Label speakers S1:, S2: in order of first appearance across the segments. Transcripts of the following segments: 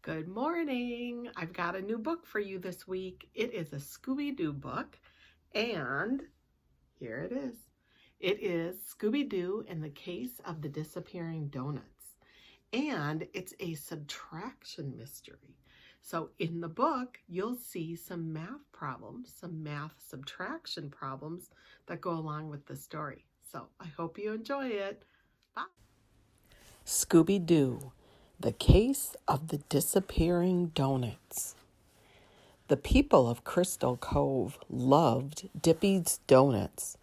S1: Good morning. I've got a new book for you this week. It is a Scooby-Doo book, and here it is. It is Scooby-Doo and the Case of the Disappearing Doughnuts, and it's a subtraction mystery. So in the book, you'll see some math problems, some math subtraction problems that go along with the story. So I hope you enjoy it. Bye. Scooby-Doo, the Case of the Disappearing Doughnuts. The people of Crystal Cove loved Dippy's Doughnuts,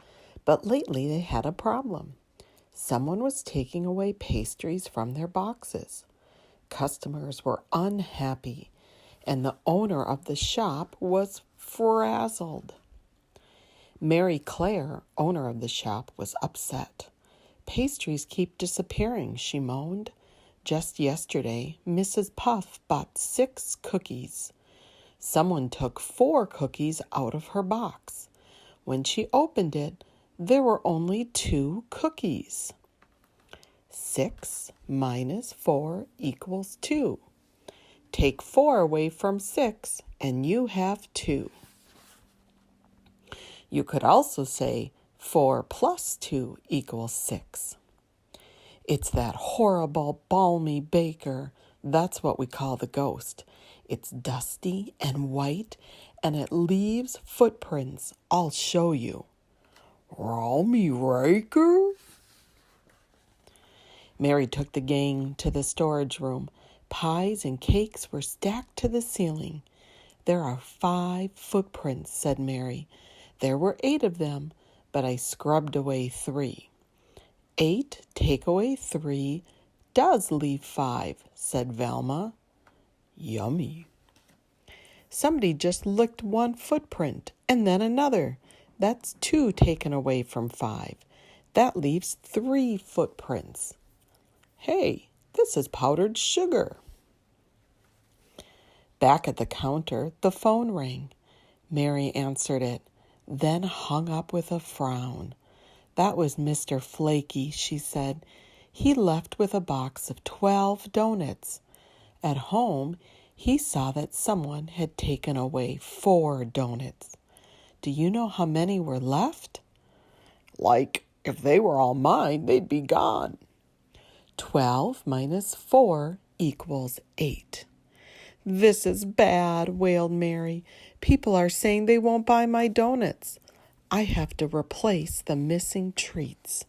S1: but lately they had a problem. Someone was taking away pastries from their boxes. Customers were unhappy, and the owner of the shop was frazzled. Mary Claire, owner of the shop, was upset. Pastries keep disappearing, she moaned. Just yesterday, Mrs. Puff bought 6 cookies. Someone took 4 cookies out of her box. When she opened it, there were only 2 cookies. 6 minus 4 equals 2. Take 4 away from 6, and you have 2. You could also say 4 plus 2 equals 6. It's that horrible, balmy baker. That's what we call the ghost. It's dusty and white, and it leaves footprints. I'll show you. Balmy Raker? Mary took the gang to the storage room. Pies and cakes were stacked to the ceiling. There are 5 footprints, said Mary. There were 8 of them, but I scrubbed away 3. 8 take away 3 does leave 5, said Velma. Yummy. Somebody just licked 1 footprint and then another. That's 2 taken away from 5. That leaves 3 footprints. Hey, this is powdered sugar. Back at the counter, the phone rang. Mary answered it, then hung up with a frown. That was Mr. Flaky, she said. He left with a box of 12 doughnuts. At home, he saw that someone had taken away 4 doughnuts. Do you know how many were left? Like, if they were all mine, they'd be gone. 12 minus 4 equals 8. This is bad, wailed Mary. People are saying they won't buy my doughnuts. I have to replace the missing treats.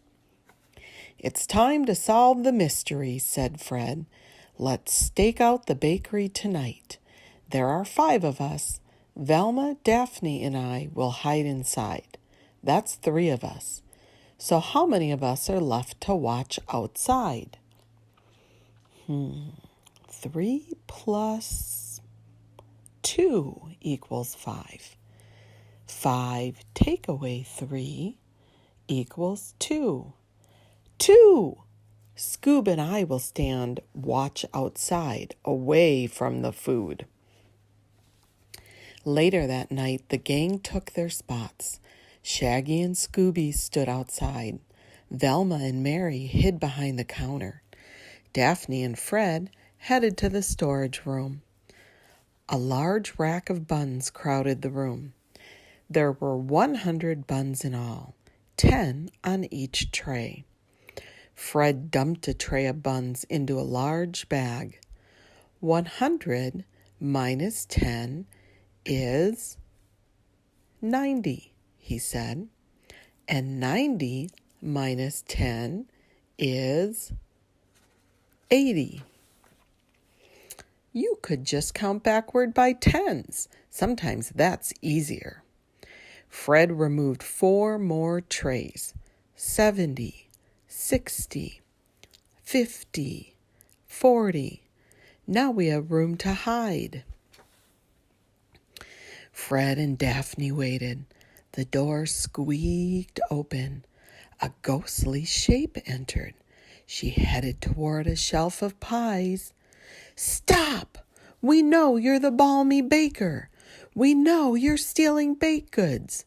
S1: It's time to solve the mystery, said Fred. Let's stake out the bakery tonight. There are 5 of us. Velma, Daphne, and I will hide inside. That's 3 of us. So how many of us are left to watch outside? 3 plus 2 equals 5. 5 take away 3 equals 2. 2! Scoob and I will stand watch outside, away from the food. Later that night, the gang took their spots. Shaggy and Scooby stood outside. Velma and Mary hid behind the counter. Daphne and Fred headed to the storage room. A large rack of buns crowded the room. There were 100 buns in all, 10 on each tray. Fred dumped a tray of buns into a large bag. 100 minus 10 is 90, he said. And 90 minus 10 is 80. You could just count backward by tens. Sometimes that's easier. Fred removed 4 more trays. 70, 60, 50, 40. Now we have room to hide. Fred and Daphne waited. The door squeaked open. A ghostly shape entered. She headed toward a shelf of pies. Stop! We know you're the balmy baker. We know you're stealing baked goods.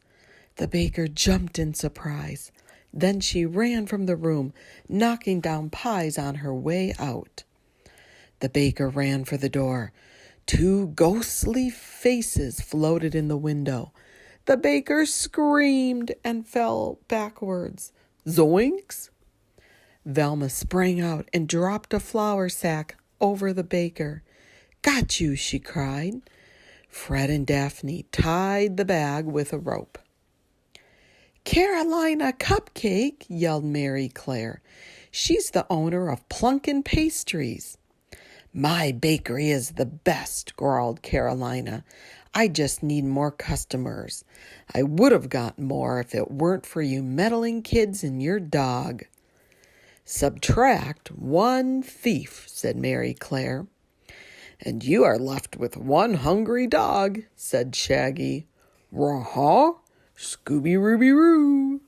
S1: The baker jumped in surprise. Then she ran from the room, knocking down pies on her way out. The baker ran for the door. Two ghostly faces floated in the window. The baker screamed and fell backwards. Zoinks! Velma sprang out and dropped a flour sack over the baker. Got you, she cried. Fred and Daphne tied the bag with a rope. Carolina Cupcake, yelled Mary Claire. She's the owner of Plunkin Pastries. My bakery is the best, growled Carolina. I just need more customers. I would have gotten more if it weren't for you meddling kids and your dog. Subtract one thief, said Mary Claire. And you are left with one hungry dog, said Shaggy. Raw, Scooby Rooby Roo.